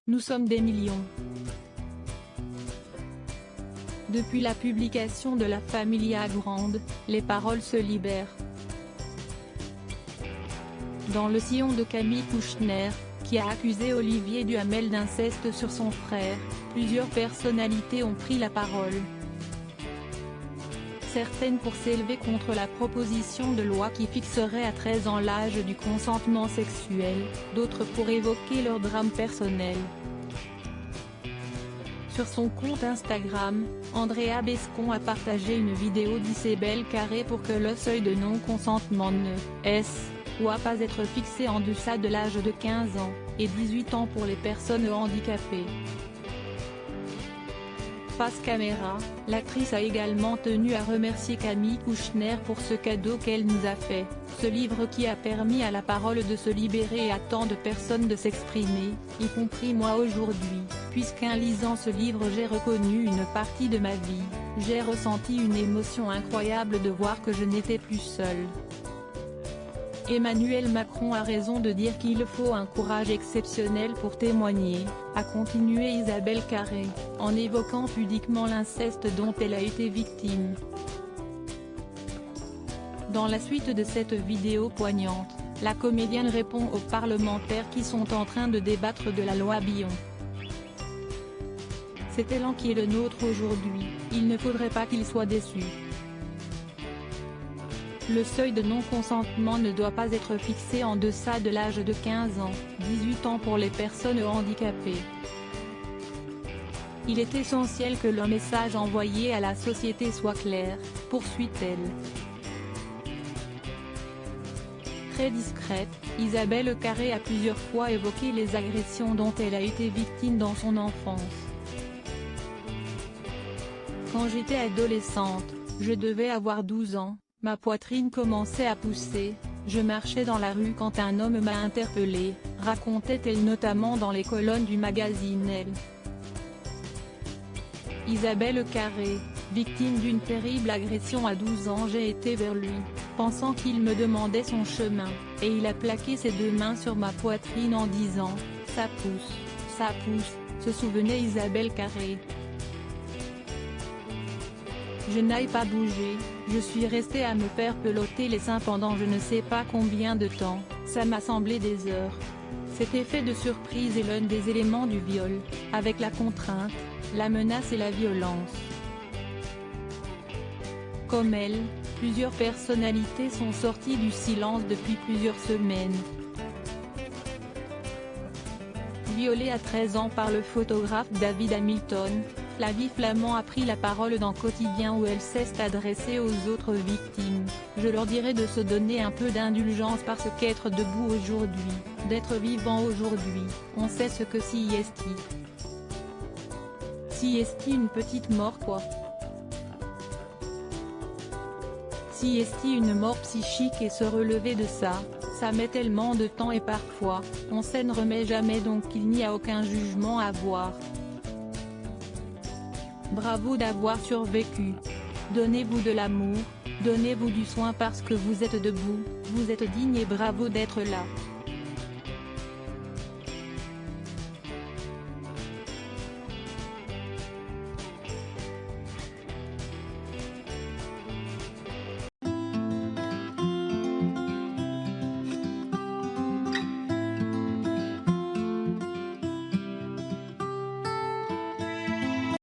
Nous sommes des millions. Depuis la publication de La Familia Grande, les paroles se libèrent. Dans le sillon de Camille Kouchner, qui a accusé Olivier Duhamel d'inceste sur son frère, plusieurs personnalités ont pris la parole. Certaines pour s'élever contre la proposition de loi qui fixerait à 13 ans l'âge du consentement sexuel, d'autres pour évoquer leur drame personnel. Sur son compte Instagram, Andrea Bescon a partagé une vidéo d'Isabelle Carré pour que le seuil de non-consentement ne doit pas être fixé en deçà de l'âge de 15 ans, et 18 ans pour les personnes handicapées. Face caméra, l'actrice a également tenu à remercier Camille Kouchner pour ce cadeau qu'elle nous a fait, ce livre qui a permis à la parole de se libérer et à tant de personnes de s'exprimer, y compris moi aujourd'hui, puisqu'en lisant ce livre j'ai reconnu une partie de ma vie, j'ai ressenti une émotion incroyable de voir que je n'étais plus seule. Emmanuel Macron a raison de dire qu'il faut un courage exceptionnel pour témoigner, a continué Isabelle Carré, en évoquant pudiquement l'inceste dont elle a été victime. Dans la suite de cette vidéo poignante, la comédienne répond aux parlementaires qui sont en train de débattre de la loi Billon. C'est l'élan qui est le nôtre aujourd'hui, il ne faudrait pas qu'ils soient déçus. Le seuil de non-consentement ne doit pas être fixé en deçà de l'âge de 15 ans, 18 ans pour les personnes handicapées. Il est essentiel que le message envoyé à la société soit clair, poursuit-elle. Très discrète, Isabelle Carré a plusieurs fois évoqué les agressions dont elle a été victime dans son enfance. Quand j'étais adolescente, je devais avoir 12 ans. Ma poitrine commençait à pousser, je marchais dans la rue quand un homme m'a interpellée, racontait-elle notamment dans les colonnes du magazine Elle. Isabelle Carré, victime d'une terrible agression à 12 ans, j'ai été vers lui, pensant qu'il me demandait son chemin, et il a plaqué ses deux mains sur ma poitrine en disant « ça pousse », se souvenait Isabelle Carré. Je n'ai pas bougé, je suis restée à me faire peloter les seins pendant je ne sais pas combien de temps, ça m'a semblé des heures. Cet effet de surprise est l'un des éléments du viol, avec la contrainte, la menace et la violence. Comme elle, plusieurs personnalités sont sorties du silence depuis plusieurs semaines. Violée à 13 ans par le photographe David Hamilton, Flavie Flament a pris la parole dans Quotidien où elle s'est adressée aux autres victimes. Je leur dirais de se donner un peu d'indulgence parce qu'être debout aujourd'hui, d'être vivant aujourd'hui, on sait ce que si est. Si est une petite mort quoi. Si est une mort psychique et se relever de ça, ça met tellement de temps et parfois, on ne remet jamais donc il n'y a aucun jugement à avoir. Bravo d'avoir survécu. Donnez-vous de l'amour, donnez-vous du soin parce que vous êtes debout, vous êtes digne et bravo d'être là.